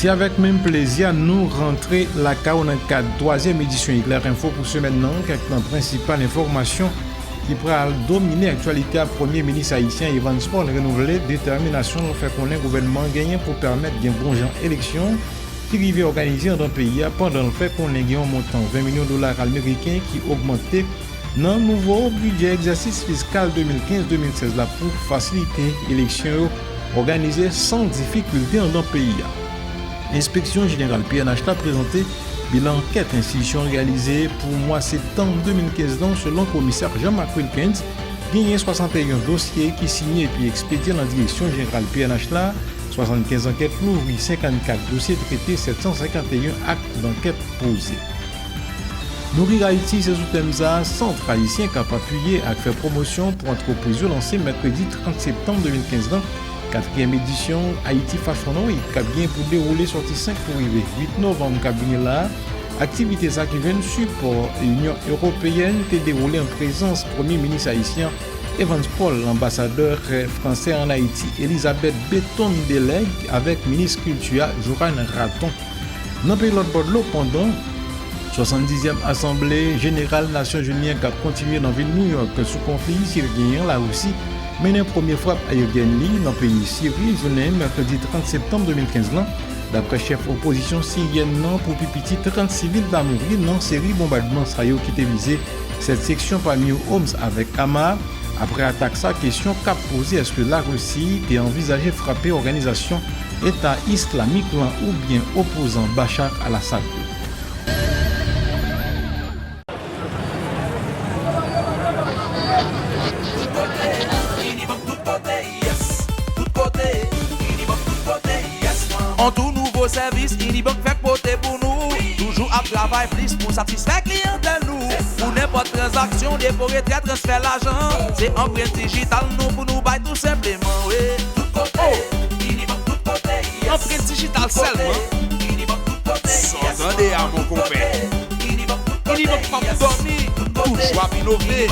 C'est avec même plaisir nous rentrer la CAO dans le cadre de la 3e édition Éclair Info pour ce maintenant, quelques principales informations qui pourraient dominer l'actualité à Premier ministre haïtien Evan Paul renouvelé détermination de faire connaître le gouvernement gagné pour permettre une bonne élection qui arrivait organisée dans le pays pendant le fait qu'on ait un montant $20 millions américains qui augmentait dans le nouveau budget exercice fiscal 2015-2016 là pour faciliter l'élection organisée sans difficulté dans le pays. L'inspection générale PNH a présenté bilan enquête institution réalisée pour mois septembre 2015 selon le commissaire Jean-Marc Wilkins, gagné 61 dossiers qui signés et puis expédiés dans la direction générale PNH là, 75 enquêtes ouvertes, 54 dossiers traités, 751 actes d'enquête posés. Nourrir Haïti, c'est sous thème ça, centre haïtien qui a appuyé à faire promotion pour entreprise lancée mercredi 30 septembre 2015 4e édition Haïti Fashion Week qui a bien pour dérouler sorti 5 pour arriver 8 novembre qui a bien là. Activité ça qui vient de support l'Union européenne qui a déroulé en présence Premier ministre haïtien Evan Paul, l'ambassadeur français en Haïti Elisabeth Béton délègue avec ministre culture Joran Raton. Dans le pays de Bordeaux pendant 70e Assemblée Générale Nations Unies qui a continué dans la ville de New York sous conflit syrien la Russie mené une première frappe à Yevgeny dans le pays Syrie, journée mercredi 30 septembre 2015. D'après chef opposition syrienne, pour Pipiti, 30 civils d'à mourir dans une série bombardement qui était visé cette section parmi Homs avec Hamar. Après attaque, sa question qu'a posé est-ce que la Russie est envisagé frapper l'organisation État islamique ou bien opposant Bachar al-Assad. En tout nouveau service, Unibank fait côté pour nous. Toujours à travail plus pour satisfaire clientèle nous. Pour n'importe transaction, dépôt retrait, transfert l'argent. C'est empreinte digitale nous pour nous bailler tout simplement. Oui. Tout côté, Unibank tout côté. Yes. Empreinte digitale seulement. Unibank tout côté. S'entendez à mon compère. Unibank pas dormir, toujours à innover.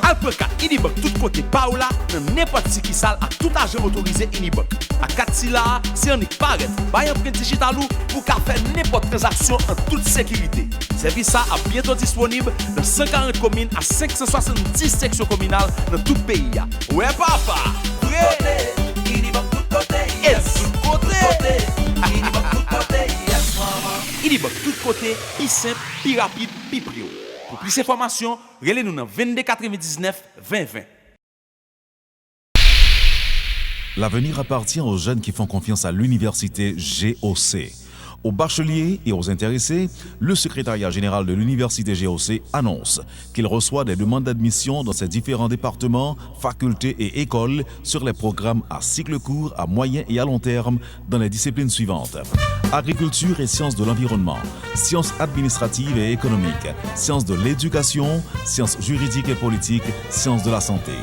Alpeka, Unibank, tout côté Paola, n'importe qui sale à tout agent autorisé Unibank. À Katsila, c'est un pareil. Bail empreinte digitale pour faire n'importe transaction en toute sécurité. Service ça a bientôt disponible dans 140 communes à 570 sections communales dans tout le pays. Ouais papa, vrai. Unibank tout côté. Yes, tout côté. Unibank tout côté. Yes maman. Unibank tout côté, plus simple, plus rapide, plus prio. Pour plus d'informations, relez-nous dans 22 99 20 20. L'avenir appartient aux jeunes qui font confiance à l'université GOC. Aux bacheliers et aux intéressés, le secrétariat général de l'université GOC annonce qu'il reçoit des demandes d'admission dans ses différents départements, facultés et écoles sur les programmes à cycle court, à moyen et à long terme dans les disciplines suivantes: agriculture et sciences de l'environnement, sciences administratives et économiques, sciences de l'éducation, sciences juridiques et politiques, sciences de la santé.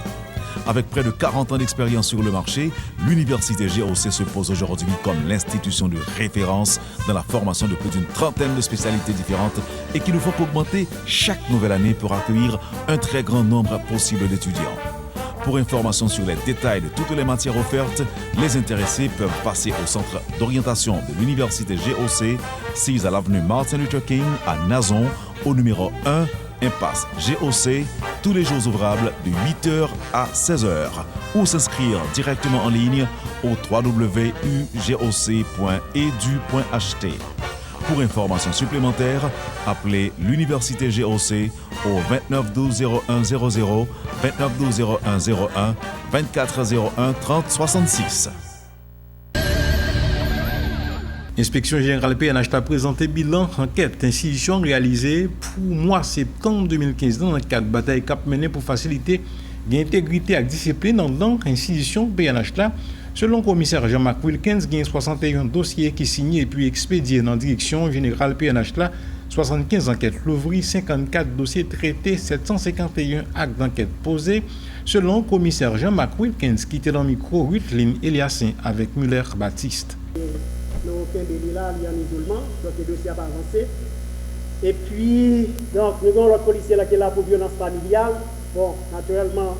Avec près de 40 ans d'expérience sur le marché, l'université GOC se pose aujourd'hui comme l'institution de référence dans la formation de plus d'une trentaine de spécialités différentes et qui ne font qu'augmenter chaque nouvelle année pour accueillir un très grand nombre possible d'étudiants. Pour information sur les détails de toutes les matières offertes, les intéressés peuvent passer au centre d'orientation de l'université GOC, 6 à l'avenue Martin Luther King à Nazon, au numéro 1, impasse GOC, tous les jours ouvrables de 8h à 16h, ou s'inscrire directement en ligne au www.ugoc.edu.ht. Pour informations supplémentaires, appelez l'université GOC au 29 12 01 00, 29 12 01 01, 24 01 30 66. L'inspection générale PNH a présenté bilan enquête institution réalisée pour mois septembre 2015 dans le cadre de bataille cap menée pour faciliter l'intégrité et la discipline dans l'institution PNH là. Selon le commissaire Jean-Marc Wilkins, il y a 61 dossiers qui signés et puis expédiés dans la direction générale PNH là, 75 enquêtes l'ouvri, 54 dossiers traités, 751 actes d'enquête posés. Selon le commissaire Jean-Marc Wilkins, qui était dans le micro Rutlin Eliassin avec Muller Baptiste. Nous aucun délit là, il y a un isolement, donc le dossier n'a pas avancé. Et puis, donc, nous avons l'autre policier là qui est là pour violence familiale. Bon, naturellement,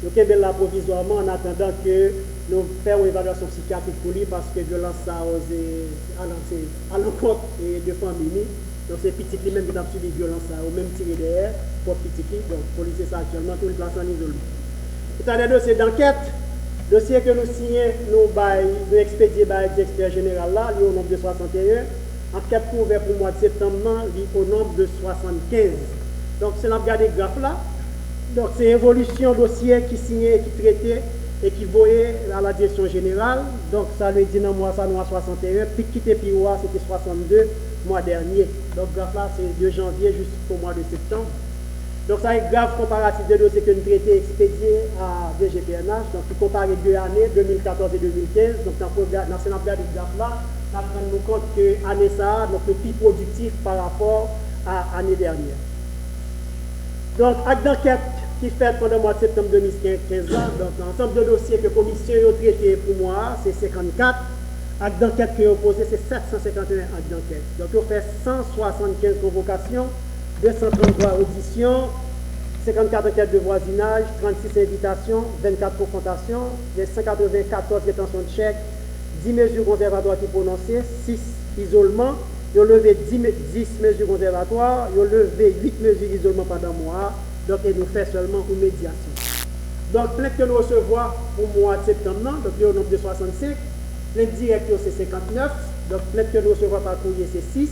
nous avons là provisoirement en attendant que nous faisons une évaluation psychiatrique pour lui parce que violence ça à l'encontre de famille. Donc c'est petit lui-même qui a subi violence ça, ou même tiré derrière pour petit lui. Donc policier ça actuellement tout le place en isolement. C'est un dossier d'enquête, dossier que nous signons, nous expédier par l'expert général là, il est au nombre de 61. Enquête ouverte pour le mois de septembre, il est au nombre de 75. Donc c'est la regardé le graphe là. Donc c'est évolution dossier qui signait, qui traitait et qui voyait à la direction générale. Donc ça veut dire dans le mois ça nous à 61, puis quitter Piroua c'était 62 mois dernier. Donc graphe là c'est de janvier jusqu'au mois de septembre. Donc ça est grave comparatif de dossiers que nous traitons expédiés à DGPNH. Donc pour comparer 2 années, 2014 et 2015. Donc dans ce graphe là, ça prend nous compte que l'année ça, donc le plus productif par rapport à l'année dernière. Donc acte d'enquête qui fait pendant le mois de septembre 2015 là, donc l'ensemble de dossiers que la commission a traité pour moi, c'est 54. Acte d'enquête que vous posé, c'est 751 actes d'enquête. Donc on fait 175 convocations, 233 auditions, 54 enquêtes de voisinage, 36 invitations, 24 confrontations, 194 rétentions de chèques, 10 mesures conservatoires qui prononcées, 6 isolements, ils ont levé 10 mesures conservatoires, ils ont levé 8 mesures d'isolement pendant un mois, donc ils nous fait seulement une médiation. Donc plainte que nous recevons pour le mois de septembre, donc il y a au nombre de 65, plainte directe c'est 59, donc plainte que nous recevons par courrier c'est 6,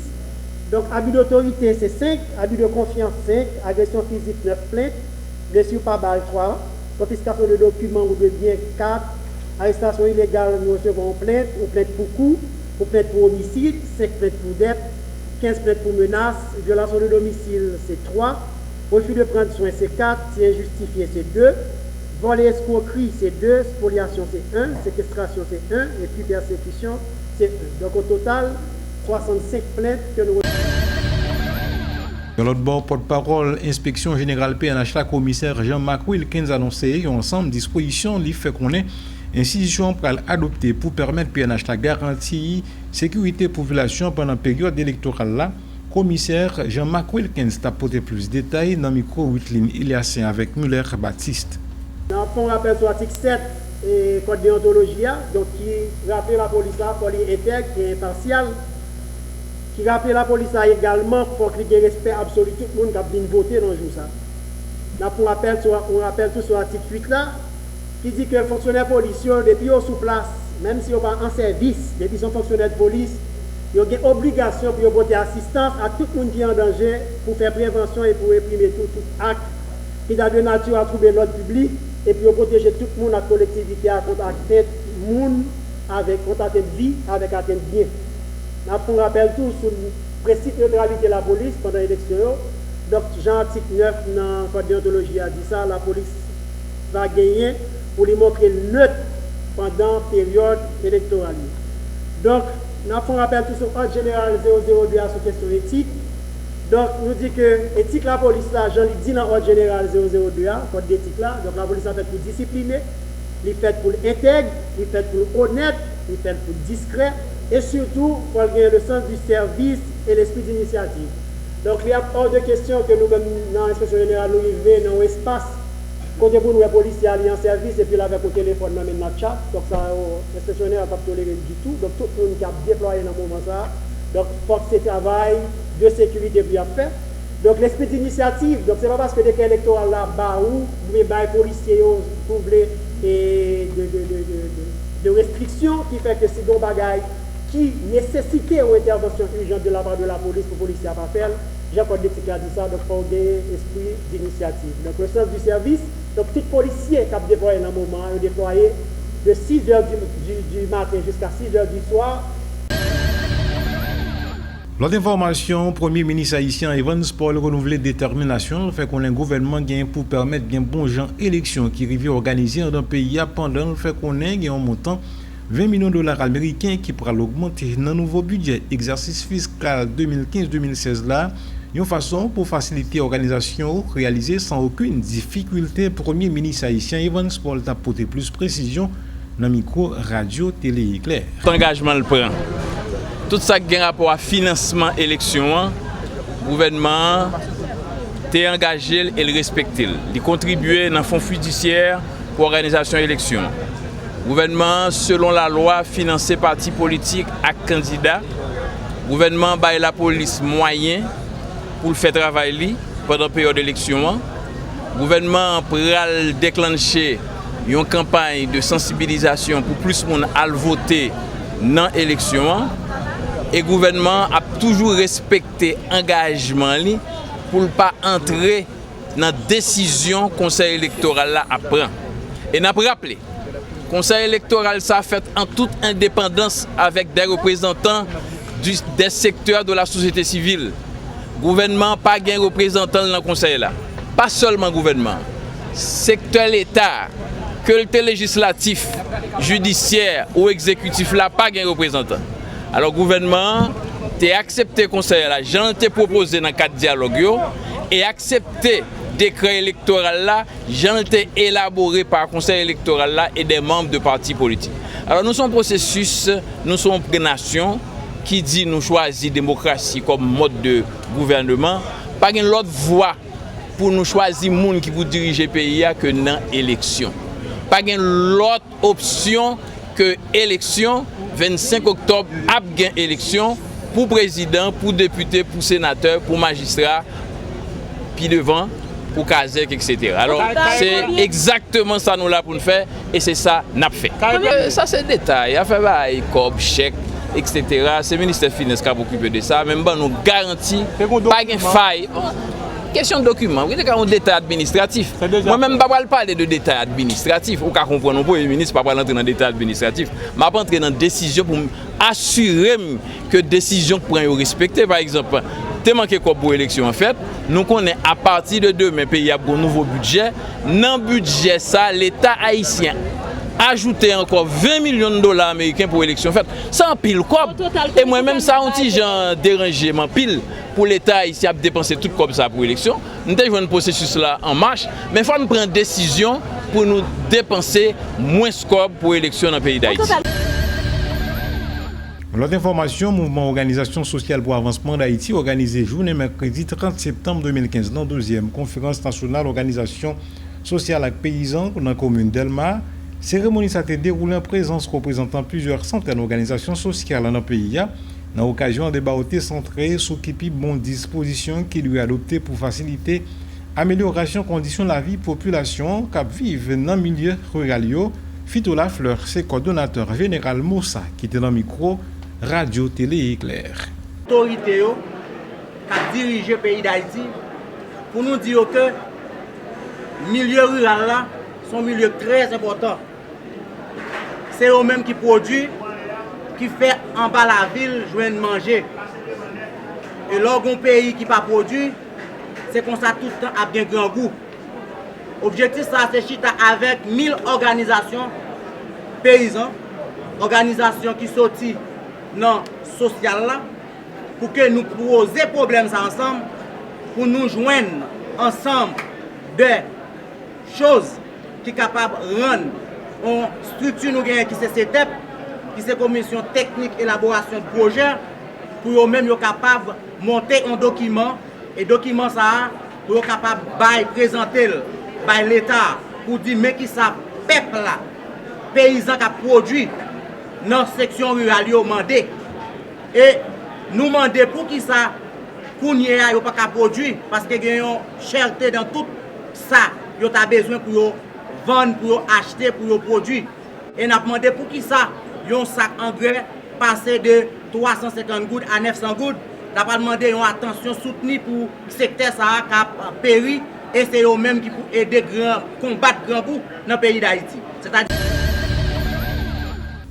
donc abus d'autorité c'est 5, abus de confiance 5, agression physique 9 plaintes, blessure par balle 3, confiscation de documents ou de biens 4, arrestation illégale nous recevons plainte, ou plainte pour coup, ou plainte pour homicide, 5 plaintes pour dette, 15 plaintes pour menace, violation de domicile c'est 3, refus de prendre soin c'est 4, si injustifié c'est 2, vol et escroquerie c'est 2, spoliation c'est 1, séquestration c'est 1, et puis persécution c'est 1. Donc au total, 65 plaintes que nous Dans l'autre bord, porte-parole, inspection générale PNH, la commissaire Jean-Marc Wilkins a annoncé un ensemble de dispositions qui fait qu'on est institution pour adopter pour permettre PNH la garantie sécurité population pendant la période électorale là. Commissaire Jean-Marc Wilkins a apporté plus de détails dans le micro Witlin Iliassin avec Muller Baptiste. Dans le rappel sur l'article 7 et code de déontologie, donc qui rappelle la police là, pour les intègre et impartial, qui rappelle la police là également pour qu'il y ait respect absolu tout le monde qui a bien voté dans le jour ça. Là pour on rappelle tout sur l'article 8 là, qui dit que les fonctionnaires policiers, depuis qu'ils sont sous place, même s'ils sont pas en service, depuis qu'ils sont fonctionnaires de police, ils ont une obligation pour porter assistance à tout le monde qui est en danger pour faire prévention et pour réprimer tout acte qui a de nature à trouver l'ordre public et pour protéger tout le monde, la collectivité à contre atteinte monde avec contre atteinte vie avec atteinte bien. On rappelle tout sur le principe de neutralité de la police pendant l'élection. Donc Jean article 9 dans le code de déontologie a dit ça, la police va gagner pour lui montrer neutre pendant la période électorale. Donc, nous avons rappel tout sur l'ordre général 002 sur question éthique. Donc, nous dit que l'éthique la police, là, j'en dit dans l'ordre général 002, code d'éthique là, donc la police a fait pour discipliner, il est fait pour intègre, il est fait pour honnête, il est fait pour discret, et surtout pour gagner le sens du service et l'esprit d'initiative. Donc, il y a hors de question que nous, dans l'inspection générale, nous arrivions dans l'espace. Côté pour nous, les policiers allaient en service et puis là, avec le téléphone, dans notre chat. Donc, ça, l'inspectionnaire n'a pas toléré du tout. Donc, tout le monde qui a déployé dans ce moment ça. Donc, force de travail, de sécurité bien fait. Donc, l'esprit d'initiative, donc, c'est pas parce que des cas électoraux là, bas ou, vous les policiers, vous voulez, de restrictions qui fait que c'est des bagailles qui nécessitait une intervention urgente de la part de la police pour les policiers à pas faire. J'ai encore des petits cas de ça, donc il faut des esprit d'initiative. Donc, le sens du service, donc, tout policier qui a déployé dans le moment, a déployé de 6h du matin jusqu'à 6h du soir. L'autre information, Premier ministre haïtien Evans Paul renouvelé détermination, fait qu'on a un gouvernement gain pour permettre bien bon gens élections qui arrivent organisées dans le pays pendant le fait qu'on ait un montant 20 millions de dollars américains qui pourra l'augmenter dans le nouveau budget exercice fiscal 2015-2016 là. Une façon pour faciliter l'organisation réalisée sans aucune difficulté. Premier ministre haïtien Evans Paul a apporté plus précision dans le micro radio télé éclair. Engagement le prend. Tout ça qui a rapport à financement élection, le gouvernement est engagé et le respecté. Il contribue dans le fonds fiduciaire pour l'organisation élection. Gouvernement, selon la loi, financer partis politiques et candidats. Gouvernement baille la police moyen pour le faire travailler pendant la période d'élection. Gouvernement pral déclencher une campagne de sensibilisation pour plus de monde à voter dans l'élection. Et le gouvernement a toujours respecté l'engagement pour ne pas entrer dans la décision que le conseil électoral a pris. Et n'a pas rappelé, le conseil électoral ça fait en toute indépendance avec des représentants des secteurs de la société civile. Le gouvernement pas de représentants dans le conseil là. Pas seulement le gouvernement. Secteur l'État, que le législatif, judiciaire ou exécutif là pas de représentants. Alors le gouvernement a accepté le conseil là, j'en ai proposé dans le cadre de dialogue et accepté le décret électoral là, j'en ai élaboré par le conseil électoral là et des membres de partis politiques. Alors nous sommes processus, nous sommes une nation qui dit nous choisir la démocratie comme mode de gouvernement, pas une autre voie pour nous choisir les gens qui vous dirigent le pays que dans l'élection. Pas une autre option que l'élection. 25 octobre, a gain élection pour président, pour député, pour sénateur, pour magistrat, puis devant, pour Kazek, etc. Alors, c'est exactement ça nous là pour nous faire et c'est ça nous fait. Ça, c'est le détail. Il y a fait COB, chèque, etc. C'est le ministère des Finances qui a occupé de ça. Même nous garantit pas de faille. Question de document, oui, c'est un détail administratif. Moi-même, je ne vais pas parler de détails administratifs. Ou qu'à comprendre, le Premier ministre ne va pas entrer dans le détail administratif. Je vais entrer dans la décision pour assurer que la décision que prend respectée. Par exemple, tellement que pour l'élection en fait, nous connaissons à partir de demain, le pays a un nouveau budget. Dans le budget, ça, l'État haïtien ajouter encore 20 millions de dollars américains pour l'élection faite. Ça en pile quoi. Et moi-même, ça un petit genre dérangement pile pour l'État ici à dépenser tout comme ça pour l'élection. Nous avons un processus là en marche, mais il faut nous prendre une décision pour nous dépenser moins scope pour l'élection dans le pays d'Haïti. L'autre information, mouvement Organisation sociale pour avancement d'Haïti, organisé journée mercredi 30 septembre 2015 dans la 12e conférence nationale organisation sociale avec paysans dans la commune d'Elma. Cérémonie s'est déroulée en présence représentant plusieurs centaines d'organisations sociales dans le pays. Dans l'occasion, un débat été centré sur les bonnes dispositions qui lui adoptées pour faciliter l'amélioration des conditions de la vie de la population qui vivent dans le milieu rural. Fito Lafleur, c'est coordonnateur général Moussa qui était dans le micro Radio Télé Éclair. L'autorité qui dirige le pays d'Haïti pour nous dire que le milieu rural là, c'est un milieu très important. C'est eux-mêmes qui produisent, qui fait en bas la ville joindre manger. Et lorsqu'un pays qui pas produit, c'est comme ça tout le temps a bien grand goût. L'objectif ça c'est chita avec 1000 organisations paysans, organisations qui sortent dans le social là, pour que nous posions problème ça ensemble, pour nous joindre ensemble des choses qui sont capables de rendre une structure nous qui c'est CETEP, qui c'est commission technique élaboration de projet, pour eux-mêmes être capables de monter un document, et document ça, pour être capable de présenter par l'État, pour dire mais qui ça peuple là, paysans qui produit dans la section rurale, demandé. Et nous demandons pour qui ça, qu'on n'y ait pas produire, parce qu'il y a une cherté dans tout ça, il y a besoin pour vendre, pour acheter, pour produire. Et nous avons demandé pour qui ça, un sac engrais passé de 350 gouttes à 900 gouttes. Nous avons demandé une attention soutenue pour le secteur ça qui a péri. Et c'est eux-mêmes qui peuvent aider à combattre grand bout dans le pays d'Haïti.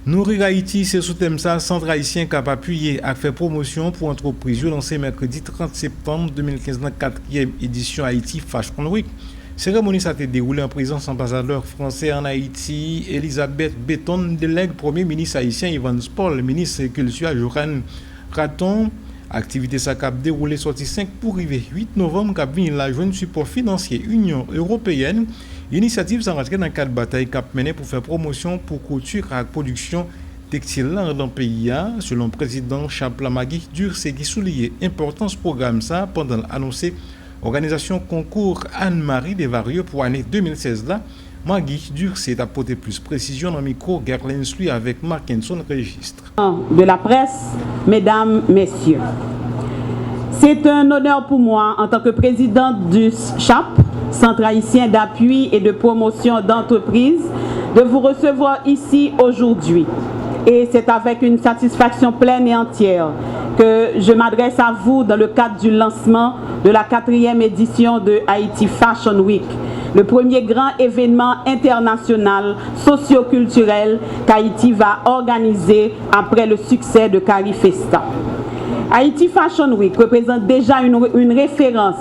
Nourrir Haïti, c'est sous thème ça, Centre haïtien qui a appuyé à faire promotion pour entreprise lancée mercredi 30 septembre 2015 dans la 4e édition Haïti Fashion Week. Cérémonie s'est déroulée en présence ambassadeur français en Haïti, Elisabeth Béton, délègue Premier ministre haïtien Yvan Spol, ministre culture Johan Raton. Activité ça cap déroulé sorti 5 pour arriver 8 novembre cap vient la joindre support financier Union européenne. Initiative ça rentré dans cadre bataille cap mené pour faire promotion pour couture et production textile dans le pays selon président Chapla Magui Durcé qui souligne importance programme ça pendant l'annoncé organisation concours Anne-Marie Desvarieux pour année 2016 là Magui Durcé a apporté plus précision dans le micro Gerlin Sui avec Mackinson Registre. De la presse, mesdames, messieurs. C'est un honneur pour moi, en tant que présidente du CHAP, Centre haïtien d'appui et de promotion d'entreprises, de vous recevoir ici aujourd'hui. Et c'est avec une satisfaction pleine et entière que je m'adresse à vous dans le cadre du lancement de la 4e édition de Haïti Fashion Week, le premier grand événement international socio-culturel qu'Haïti va organiser après le succès de Carifesta. Haïti Fashion Week représente déjà une référence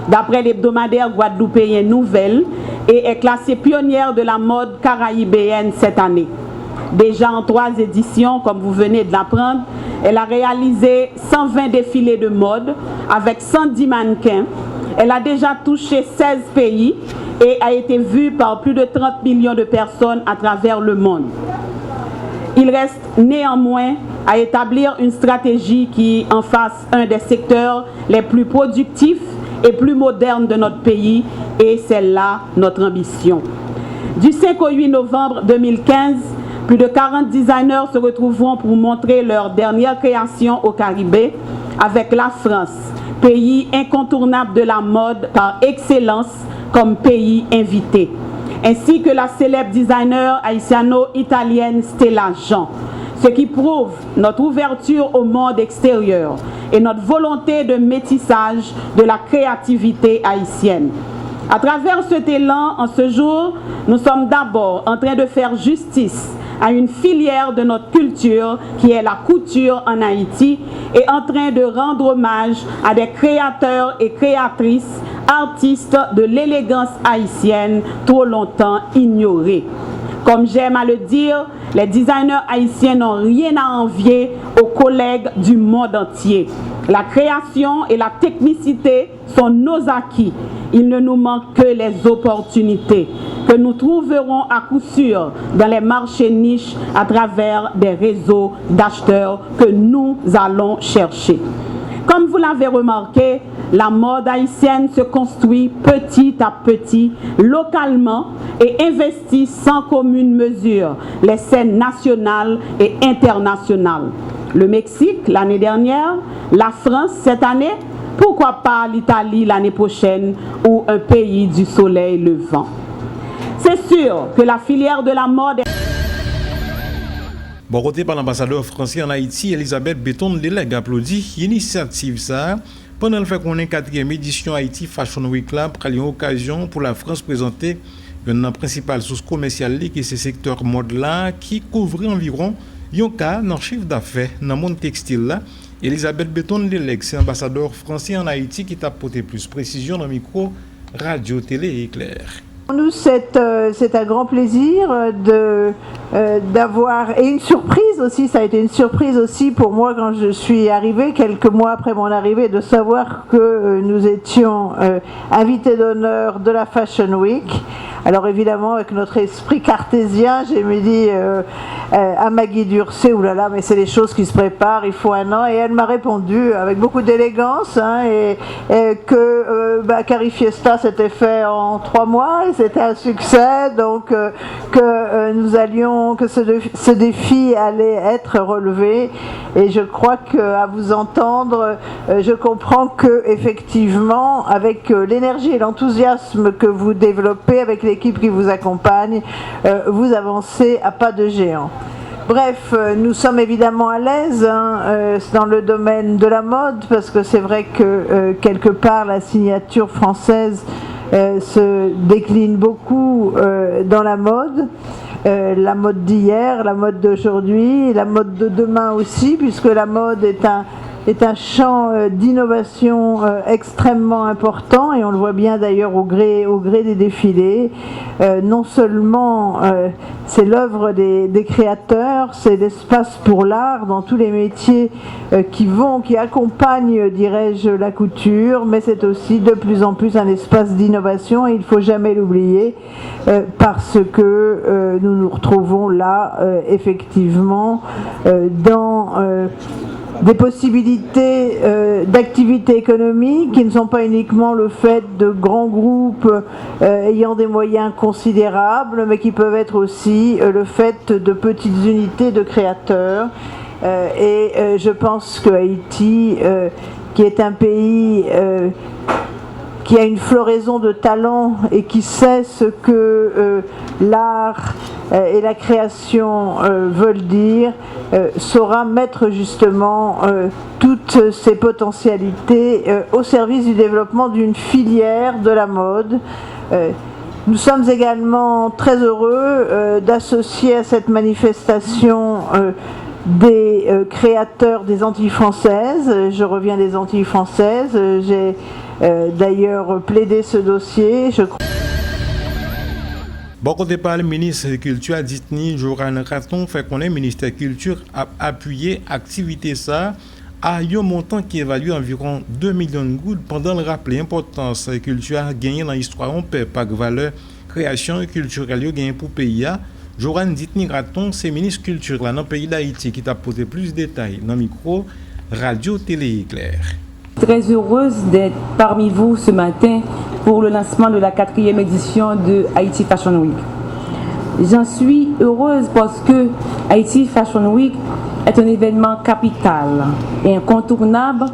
d'après l'hebdomadaire guadeloupéen Nouvelle et est classée pionnière de la mode caraïbéenne cette année. Déjà en 3 éditions, comme vous venez de l'apprendre, elle a réalisé 120 défilés de mode avec 110 mannequins. Elle a déjà touché 16 pays et a été vue par plus de 30 millions de personnes à travers le monde. Il reste néanmoins à établir une stratégie qui en fasse un des secteurs les plus productifs et plus modernes de notre pays, et c'est là notre ambition. Du 5 au 8 novembre 2015, plus de 40 designers se retrouveront pour montrer leur dernière création au Caribé avec la France, pays incontournable de la mode par excellence comme pays invité, ainsi que la célèbre designer haïtiano-italienne Stella Jean, ce qui prouve notre ouverture au monde extérieur et notre volonté de métissage de la créativité haïtienne. À travers cet élan, en ce jour, nous sommes d'abord en train de faire justice à une filière de notre culture qui est la couture en Haïti et en train de rendre hommage à des créateurs et créatrices, artistes de l'élégance haïtienne trop longtemps ignorés. Comme j'aime à le dire, les designers haïtiens n'ont rien à envier aux collègues du monde entier. La création et la technicité sont nos acquis. Il ne nous manque que les opportunités que nous trouverons à coup sûr dans les marchés niches à travers des réseaux d'acheteurs que nous allons chercher. Comme vous l'avez remarqué, la mode haïtienne se construit petit à petit, localement, et investit sans commune mesure les scènes nationales et internationales. Le Mexique l'année dernière, la France cette année, pourquoi pas l'Italie l'année prochaine ou un pays du soleil levant. C'est sûr que la filière de la mode est... Bon côté par l'ambassadeur français en Haïti, Elisabeth Béton-Lélègue applaudit l'initiative ça pendant le fait qu'on est 4e édition Haïti Fashion Week là pour une occasion pour la France présenter une principale source commerciale qui est ce secteur mode là qui couvre environ un cas dans le chiffre d'affaires dans le monde textile là. Elisabeth Béton-Lélègue, c'est ambassadeur français en Haïti qui t'a apporté plus précision dans le micro Radio Télé Éclair. Pour nous, c'est un grand plaisir d'avoir, et une surprise aussi, ça a été une surprise aussi pour moi quand je suis arrivée, quelques mois après mon arrivée, de savoir que nous étions invités d'honneur de la Fashion Week. Alors évidemment, avec notre esprit cartésien, j'ai me dit à Magui Durcé, oulala, mais c'est des choses qui se préparent, il faut un an. Et elle m'a répondu avec beaucoup d'élégance, et que Carifiesta s'était fait en 3 mois, et c'était un succès, donc que ce défi allait être relevé. Et je crois qu'à vous entendre, je comprends que effectivement, avec l'énergie et l'enthousiasme que vous développez, avec l'équipe qui vous accompagne, vous avancez à pas de géant. Bref, nous sommes évidemment à l'aise dans le domaine de la mode, parce que c'est vrai que quelque part la signature française se décline beaucoup dans la mode d'hier, la mode d'aujourd'hui, la mode de demain aussi, puisque la mode est un champ d'innovation extrêmement important, et on le voit bien d'ailleurs au gré des défilés. Non seulement c'est l'œuvre des créateurs, c'est l'espace pour l'art dans tous les métiers qui accompagnent, dirais-je, la couture, mais c'est aussi de plus en plus un espace d'innovation, et il ne faut jamais l'oublier, parce que nous nous retrouvons là effectivement dans des possibilités d'activité économique qui ne sont pas uniquement le fait de grands groupes ayant des moyens considérables, mais qui peuvent être aussi le fait de petites unités de créateurs. Et je pense que Haïti, qui est un pays qui a une floraison de talents et qui sait ce que l'art et la création veulent dire, saura mettre justement toutes ces potentialités au service du développement d'une filière de la mode. Nous sommes également très heureux d'associer à cette manifestation des créateurs des Antilles françaises. Je reviens des Antilles françaises. J'ai d'ailleurs plaidé ce dossier. Bon côté par le ministre de la Culture a dit ni Joran Raton fait qu'on est ministère de la Culture a appuyé activité ça à un montant qui évalue environ 2 millions de gouttes pendant le rappel l'importance de la culture a gagné dans l'histoire on peut pas valeur création culturelle a gagné pour pays. Joran Ditni Raton, c'est ministre culture là dans le pays d'Haïti qui t'a posé plus de détails dans le micro Radio Télé Éclair. Très heureuse d'être parmi vous ce matin pour le lancement de la 4e édition de Haïti Fashion Week. J'en suis heureuse parce que Haïti Fashion Week est un événement capital et incontournable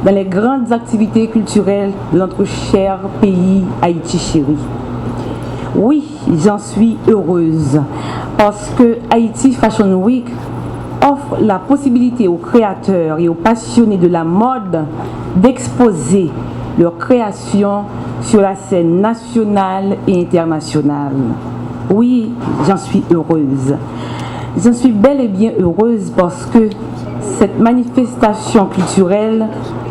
dans les grandes activités culturelles de notre cher pays Haïti chéri. Oui, j'en suis heureuse parce que Haïti Fashion Week offre la possibilité aux créateurs et aux passionnés de la mode d'exposer leurs créations sur la scène nationale et internationale. Oui, j'en suis heureuse. J'en suis bel et bien heureuse parce que cette manifestation culturelle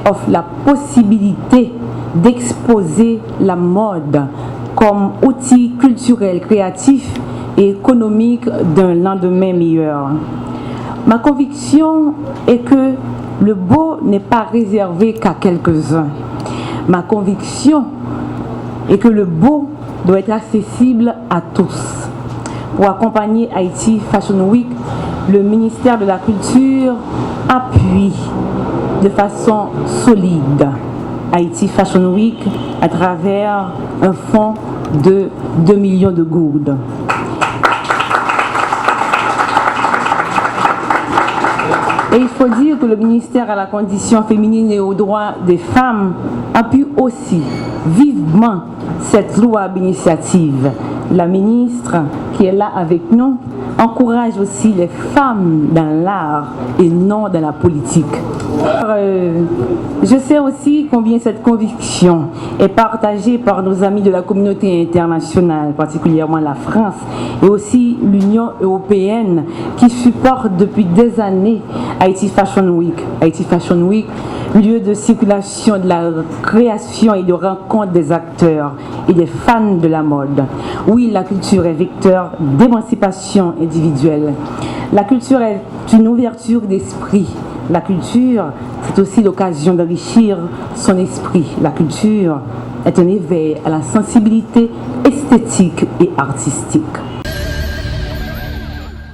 offre la possibilité d'exposer la mode comme outil culturel, créatif et économique d'un lendemain meilleur. Ma conviction est que le beau n'est pas réservé qu'à quelques-uns. Ma conviction est que le beau doit être accessible à tous. Pour accompagner Haïti Fashion Week, le ministère de la Culture appuie de façon solide Haïti Fashion Week à travers un fonds de 2 millions de gourdes. Et il faut dire que le ministère à la condition féminine et aux droits des femmes appuie aussi vivement cette louable initiative. La ministre qui est là avec nous encourage aussi les femmes dans l'art et non dans la politique. Je sais aussi combien cette conviction est partagée par nos amis de la communauté internationale, particulièrement la France, et aussi l'Union européenne qui supporte depuis des années Haïti Fashion Week. Haïti Fashion Week, lieu de circulation de la création et de rencontre des acteurs et des fans de la mode. Oui, la culture est vecteur d'émancipation individuelle. La culture est une ouverture d'esprit. La culture, c'est aussi l'occasion d'enrichir son esprit. La culture est un éveil à la sensibilité esthétique et artistique.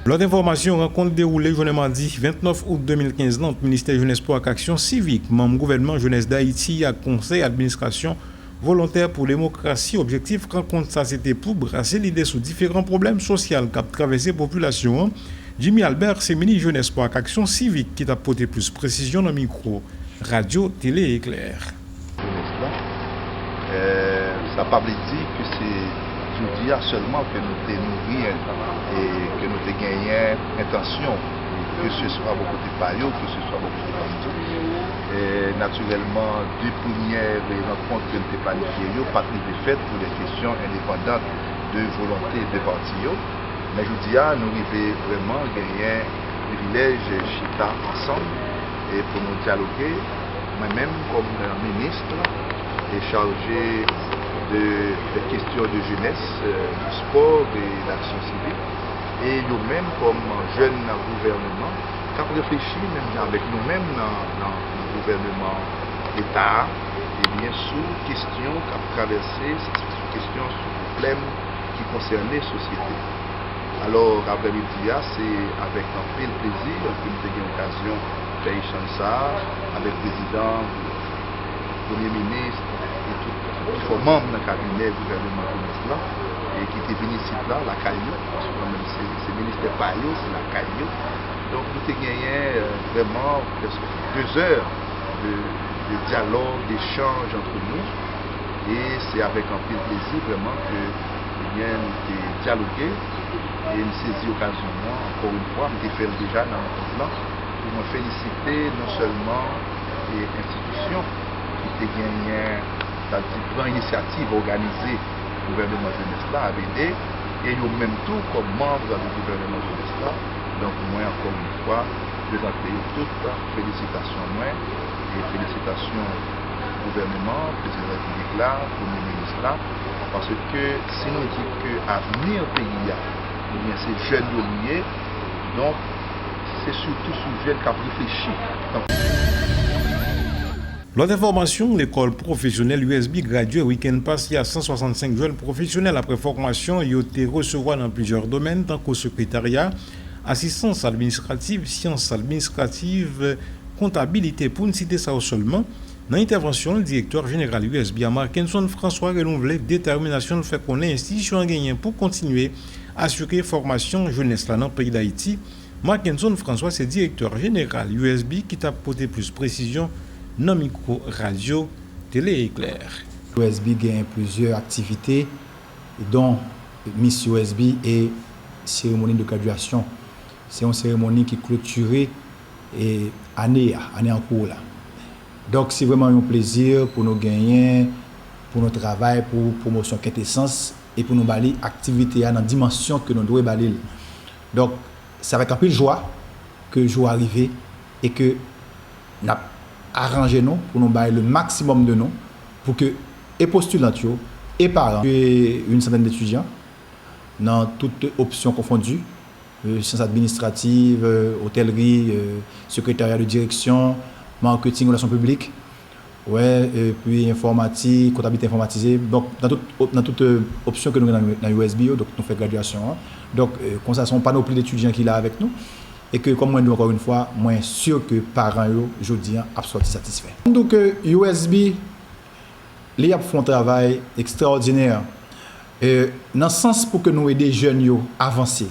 L'autre information, rencontre déroulée jeudi mardi 29 août 2015 dans le ministère Jeunesse pour Action Civique, membre gouvernement Jeunesse d'Haïti à Conseil Administration Volontaire pour démocratie. Objectif rencontre ça c'était pour brasser l'idée sur différents problèmes sociaux qui traversé la population. Jimmy Albert, c'est ministre Jeunesse pour Action Civique qui t'a apporté plus précision dans le micro Radio Télé Éclair. Ça ne veut pas dire que c'est jeudi seulement que nous nourris et que nous avons gagné intention, que ce soit beaucoup de paillots, que ce soit beaucoup de partis. Naturellement, deux premières rencontres que nous avons planifiées, pas de fait pour des questions indépendantes de volonté des partis. Mais je dis, nous arrivons vraiment à gagner le privilège chita ensemble et pour nous dialoguer, moi-même comme ministre et chargé des questions de jeunesse, du sport et de l'action civique, et nous-mêmes comme jeunes gouvernement, qui avons réfléchi même avec nous-mêmes dans le gouvernement d'État, et bien sous questions qui ont traversé, sous questions, sous problèmes qui concernent les sociétés. Alors, après-midi, c'est avec un peu de plaisir que nous avons l'occasion de fait échange ça avec le président, le premier ministre et tout, qui font membre d'un cabinet du gouvernement jeunesse là, et qui était venu ici là, la Caillou, parce que quand même c'est le ministère Payot, c'est la Caillou. Donc nous avons gagné vraiment presque 2 heures de dialogue, d'échange entre nous. Et c'est avec un peu de plaisir vraiment que nous avons dialogué. Et nous saisi l'occasion, encore une fois, nous avons fait déjà dans notre plan, pour me féliciter non seulement les institutions qui ont gagné, c'est-à-dire prendre initiative organisée le gouvernement jeunesse là, ABD, et nous même tout comme membres du gouvernement jeunesse là. Donc moi encore une fois, présenter toutes félicitations moi et félicitations au gouvernement, président de la République là, premier ministre là, parce que si nous disons que l'avenir pays c'est jeunes liés, donc c'est surtout sur jeunes qui ont réfléchi. L'autre information, l'école professionnelle USB graduée week-end passé, il y a 165 jeunes professionnels après formation. Ils ont été reçus dans plusieurs domaines, tant qu'au secrétariat, assistance administrative, sciences administratives, comptabilité, pour ne citer ça seulement. Dans l'intervention, le directeur général USB à Markenson François renouvelé détermination de faire qu'on ait institution gagnant pour continuer à assurer formation jeunesse là dans le pays d'Haïti. Markenson François, c'est directeur général USB qui t'a apporté plus précision dans micro radio télé éclair. USB gagne plusieurs activités dont Miss USB et cérémonie de graduation. C'est une cérémonie qui clôturée et année en cours là. Donc c'est vraiment un plaisir pour nous gagner, pour notre travail, pour promotion quintessence et pour nous balayer activité dans la dimension que nous devons balayer. Donc c'est avec un peu de joie que le jour arrivé et que nous avons arrangé nous pour nous balayer le maximum de nous pour que les postulants et parents et une centaine d'étudiants dans toutes options confondues, sciences administratives, hôtellerie, secrétariat de direction, marketing, relations publiques, et puis informatique, comptabilité informatisée. Donc, dans toute option que nous avons dans USB, donc nous faisons graduation. Donc, comme ça, ne sont pas panoplie d'étudiants qui sont là avec nous. Et que, comme moi, encore une fois, moi, sûr que les parents, aujourd'hui, sont absolument satisfaits. Donc, USB, ils font un travail extraordinaire. Dans le sens pour que nous aidions les jeunes à avancer,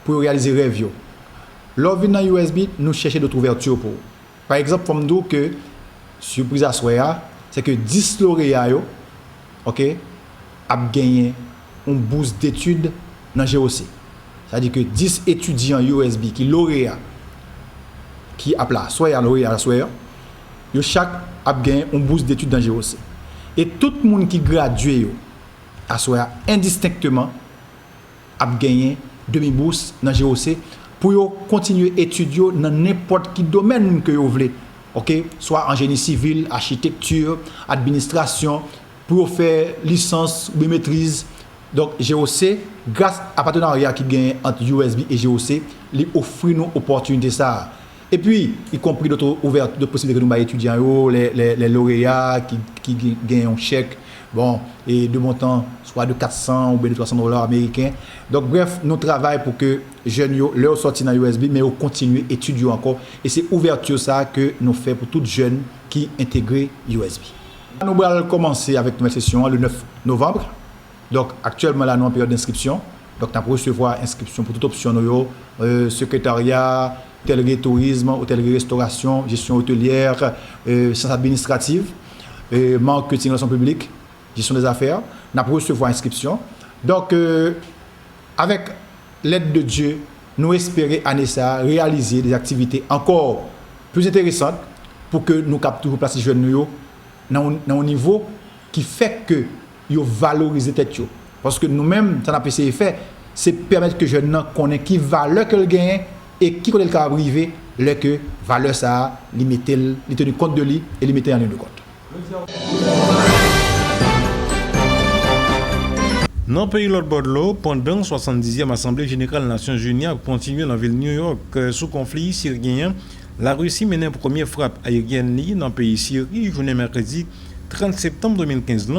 pour réaliser les rêves. Lors de USB, nous cherchons d'autres ouvertures pour eux. Par exemple, comme nous que surprise à soi, c'est que 10 lauréats ont gagné une bourse d'études dans GOC. C'est-à-dire que 10 étudiants USB qui lauréats, qui appellent soit lauréat, soit chaque a gagné une bourse d'études dans GOC. Et tout le monde qui gradue à soi indistinctement a gagné demi-bourse dans GOC. Pour continuer à étudier dans n'importe quel domaine que vous voulez, soit en génie civil, architecture, administration, pour faire licence ou maîtrise. Donc GOC, grâce à partenariat qui gagne entre USB et GOC, il offre nos opportunités ça. Et puis, y compris d'autres ouvertures de possibilités que nous étudiants, les lauréats qui gagnent un chèque, et de montant soit de 400 ou de $300 américains. Donc bref, nous travaillons pour que les jeunes leur sortent dans USB, mais ils continuent à étudier encore. Et c'est ouverture ça que nous faisons pour tous les jeunes qui intègrent USB. Nous allons commencer avec notre session le 9 novembre. Donc actuellement, là, nous sommes en période d'inscription. Donc nous allons recevoir inscription pour toute option, secrétariat, hôtellerie, tourisme, hôtellerie, restauration, gestion hôtelière, sciences administratives, marketing, relations publiques, gestion des affaires. Nous allons recevoir inscription. Donc, avec l'aide de Dieu, nous espérons année ça réaliser des activités encore plus intéressantes pour que nous capturions placer les jeunes dans un niveau qui fait que ils valorisent tête. Parce que nous-mêmes, ça n'a pas essayé de faire, c'est permettre que les jeunes connaissent qui valeur qu'ils gagnent et qui connaît le cas privé, que valeur ça, les tenir compte de lui et les mettre en ligne de compte. Dans le pays de l'eau, pendant la 70e Assemblée générale des Nations Unies a continué dans la ville de New York sous conflit syrien. La Russie menait une première frappe aérienne dans le pays Syrie, journée mercredi 30 septembre 2015.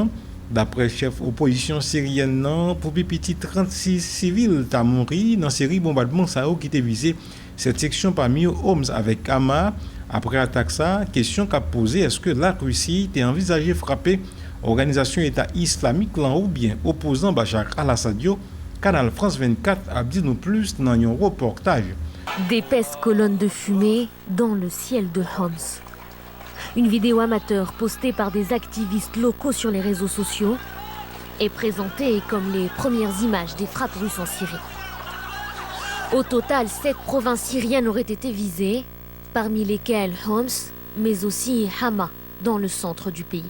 D'après le chef opposition syrienne, pour petit 36 civils ont mouru dans la série bombardement qui était visé cette section parmi Homs avec Hama Après attaque ça, question qu'a posée, est-ce que la Russie était envisagé frapper organisation État islamique là ou bien opposant Bachar al-Assad? Canal France 24 a dit nous plus dans un reportage. D'épaisses colonnes de fumée dans le ciel de Homs. Une vidéo amateur postée par des activistes locaux sur les réseaux sociaux est présentée comme les premières images des frappes russes en Syrie. Au total, 7 provinces syriennes auraient été visées, parmi lesquelles Homs, mais aussi Hama, dans le centre du pays.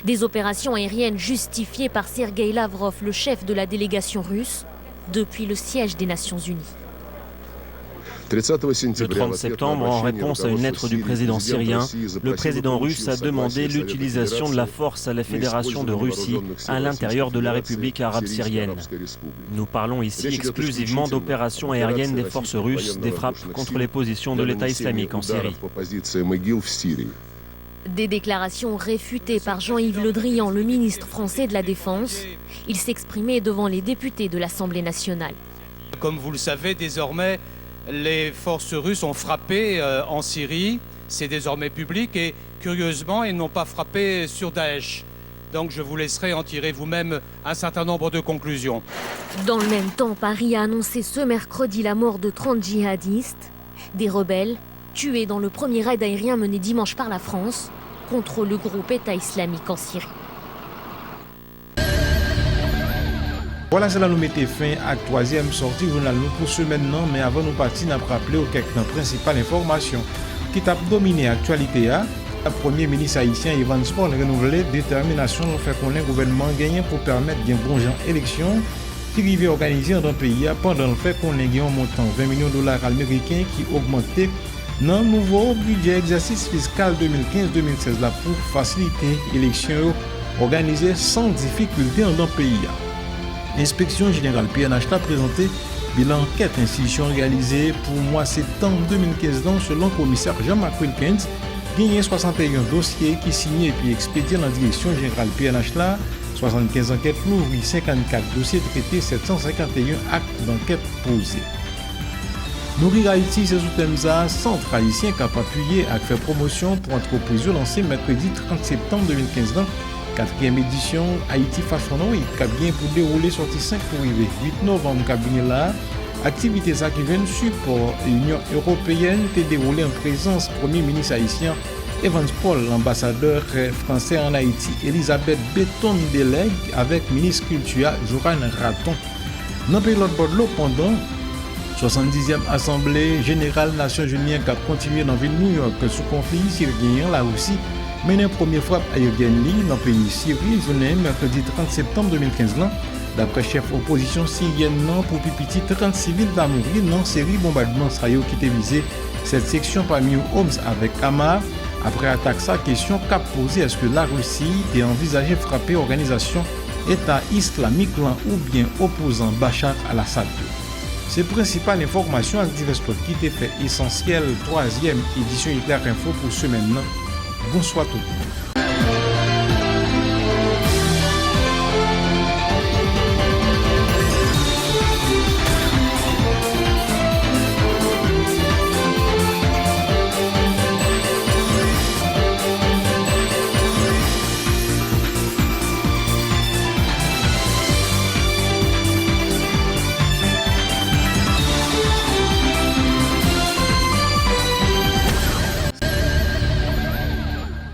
Des opérations aériennes justifiées par Sergueï Lavrov, le chef de la délégation russe, depuis le siège des Nations Unies. Le 30 septembre, en réponse à une lettre du président syrien, le président russe a demandé l'utilisation de la force à la Fédération de Russie à l'intérieur de la République arabe syrienne. Nous parlons ici exclusivement d'opérations aériennes des forces russes, des frappes contre les positions de l'État islamique en Syrie. Des déclarations réfutées par Jean-Yves Le Drian, le ministre français de la Défense. Il s'exprimait devant les députés de l'Assemblée nationale. Comme vous le savez, désormais, les forces russes ont frappé en Syrie, c'est désormais public et curieusement, ils n'ont pas frappé sur Daesh. Donc je vous laisserai en tirer vous-même un certain nombre de conclusions. Dans le même temps, Paris a annoncé ce mercredi la mort de 30 djihadistes, des rebelles tués dans le premier raid aérien mené dimanche par la France contre le groupe État islamique en Syrie. Voilà, cela nous mettait fin à la troisième sortie journal nous pour ce maintenant, mais avant nous partir, nous avons rappelé aux quelques principales informations qui ont dominé l'actualité. Le Premier ministre haïtien Ivan Sport a renouvelé détermination de faire connaître le gouvernement gagné pour permettre une bonne élection qui arrivait organisée dans le pays pendant le fait qu'on ait un montant de $20 millions américains qui augmentait dans le nouveau budget exercice fiscal 2015-2016 pour faciliter l'élection organisée sans difficulté dans le pays. L'inspection générale PNH a présenté bilan enquête institution réalisée pour le mois de septembre 2015 selon le commissaire Jean-Marc Wilkins. Il y a 61 dossiers qui signés et puis expédiés dans la direction générale PNH là, 75 enquêtes ouvertes, 54 dossiers traités, 751 actes d'enquête posés. Nourrir Haïti, c'est sous thème ça, centre haïtien qui a appuyé à faire promotion pour entreprise lancée mercredi 30 septembre 2015 dans 4e édition Haïti Fashion Week qui a bien pour dérouler sorti 5 pour arriver 8 novembre cabinet là. Activité ça qui vient support l'Union européenne qui déroulée en présence Premier ministre haïtien Evans Paul, l'ambassadeur français en Haïti Elisabeth Béton délègue avec ministre culture Joran Raton. Dans le pays de l'eau pendant 70e Assemblée Générale Nations Unies qui a continué dans la ville de New York sous conflit syrien là aussi. Mais la première frappe aérienne dans le pays Syrie, journée mercredi 30 septembre 2015, d'après chef opposition syrienne pour Pipiti, 30 civils d'à mourir dans la série bombardement Israël qui était visé cette section parmi Homs avec Hamar. Après attaque, sa question qu'a posé est-ce que la Russie est envisagé frapper l'organisation État islamique ou bien opposant Bachar al-Assad. Ces principales informations avec divers qui étaient fait essentiel 3e édition Éclair Info pour ce maintenant. Bonsoir tout le monde.